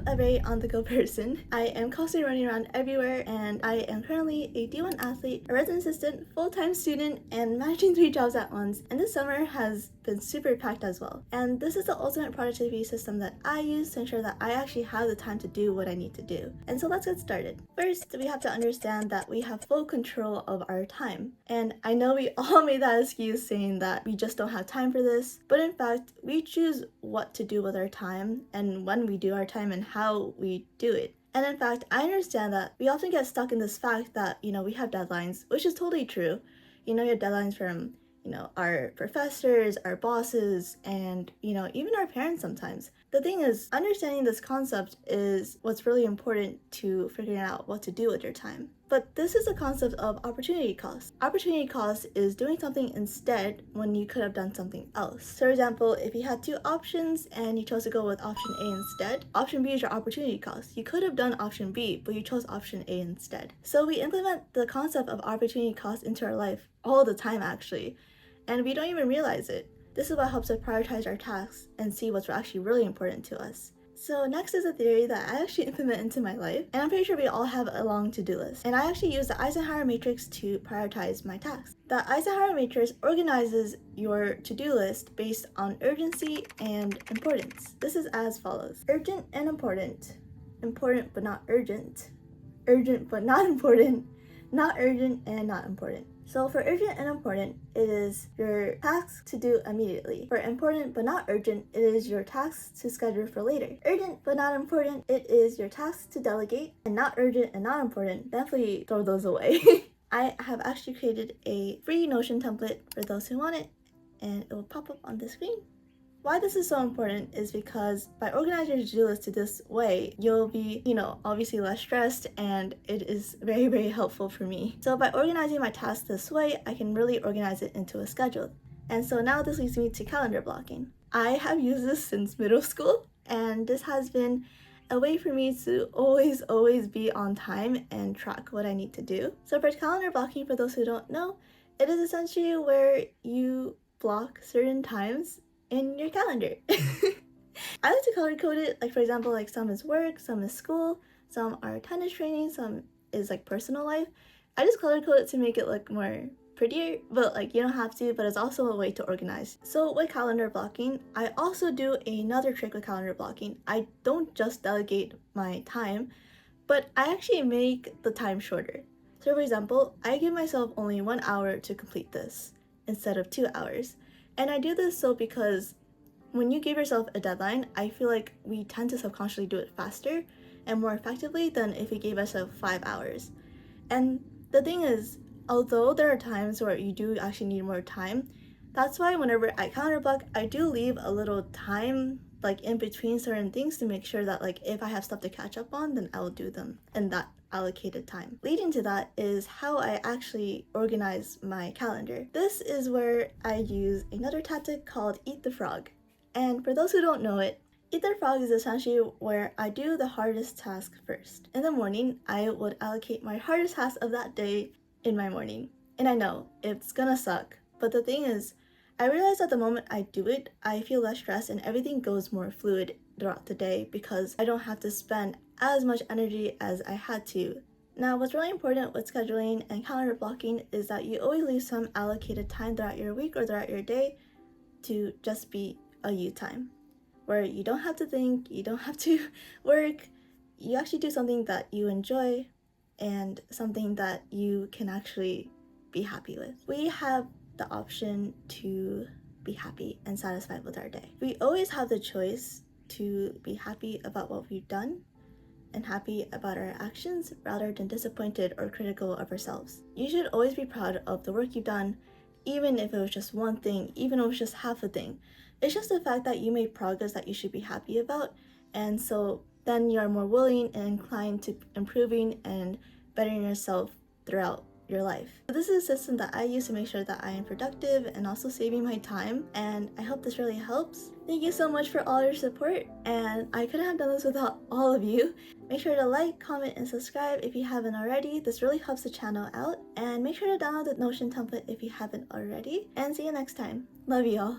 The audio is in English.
a very on-the-go person. I am constantly running around everywhere, and I am currently a D1 athlete, a resident assistant, full-time student, and managing 3 jobs at once. And this summer has been super packed as well. And this is the ultimate productivity system that I use to ensure that I actually have the time to do what I need to do. And so let's get started. First, we have to understand that we have full control of our time. And I know we all made that excuse saying that we just don't have time for this, but in fact, we choose what to do with our time and when we do our time and how we do it. And in fact, I understand that we often get stuck in this fact that, we have deadlines, which is totally true. You have deadlines from, our professors, our bosses, and, even our parents sometimes. The thing is, understanding this concept is what's really important to figuring out what to do with your time. But this is a concept of opportunity cost. Opportunity cost is doing something instead when you could have done something else. So for example, if you had 2 options and you chose to go with option A instead, option B is your opportunity cost. You could have done option B, but you chose option A instead. So we implement the concept of opportunity cost into our life all the time actually, and we don't even realize it. This is what helps us prioritize our tasks and see what's actually really important to us. So next is a theory that I actually implement into my life, and I'm pretty sure we all have a long to-do list. And I actually use the Eisenhower matrix to prioritize my tasks. The Eisenhower matrix organizes your to-do list based on urgency and importance. This is as follows: urgent and important, important but not urgent, urgent but not important, not urgent and not important. So for urgent and important, it is your tasks to do immediately. For important but not urgent, it is your tasks to schedule for later. Urgent but not important, it is your tasks to delegate. And not urgent and not important, definitely throw those away. I have actually created a free Notion template for those who want it, and it will pop up on the screen. Why this is so important is because by organizing your to-do list this way, you'll be, obviously less stressed, and it is very, very helpful for me. So by organizing my tasks this way, I can really organize it into a schedule. And so now this leads me to calendar blocking. I have used this since middle school, and this has been a way for me to always be on time and track what I need to do. So for calendar blocking, for those who don't know, it is essentially where you block certain times in your calendar. I like to color code it, like for example, like some is work, some is school, some are tennis training, some is like personal life. I just color code it to make it look more prettier, but you don't have to, but it's also a way to organize. So with calendar blocking, I also do another trick with calendar blocking. I don't just delegate my time, but I actually make the time shorter. So for example, I give myself only 1 hour to complete this instead of 2 hours. And I do this so because when you give yourself a deadline, I feel like we tend to subconsciously do it faster and more effectively than if we gave ourselves 5 hours. And the thing is, although there are times where you do actually need more time, that's why whenever I calendar block, I do leave a little time in between certain things to make sure that if I have stuff to catch up on, then I will do them in that allocated time. Leading to that is how I actually organize my calendar. This is where I use another tactic called Eat the Frog. And for those who don't know it, Eat the Frog is essentially where I do the hardest task first. In the morning, I would allocate my hardest task of that day in my morning. And I know, it's gonna suck, but the thing is, I realize that the moment I do it, I feel less stressed and everything goes more fluid throughout the day because I don't have to spend as much energy as I had to. Now, what's really important with scheduling and calendar blocking is that you always leave some allocated time throughout your week or throughout your day to just be a you time, where you don't have to think, you don't have to work, you actually do something that you enjoy and something that you can actually be happy with. We have the option to be happy and satisfied with our day. We always have the choice to be happy about what we've done and happy about our actions rather than disappointed or critical of ourselves. You should always be proud of the work you've done, even if it was just one thing, even if it was just half a thing. It's just the fact that you made progress that you should be happy about, and so then you are more willing and inclined to improving and bettering yourself throughout your life. This is a system that I use to make sure that I am productive and also saving my time, and I hope this really helps. Thank you so much for all your support, and I couldn't have done this without all of you. Make sure to like, comment, and subscribe if you haven't already. This really helps the channel out, and make sure to download the Notion template if you haven't already, and see you next time. Love you all.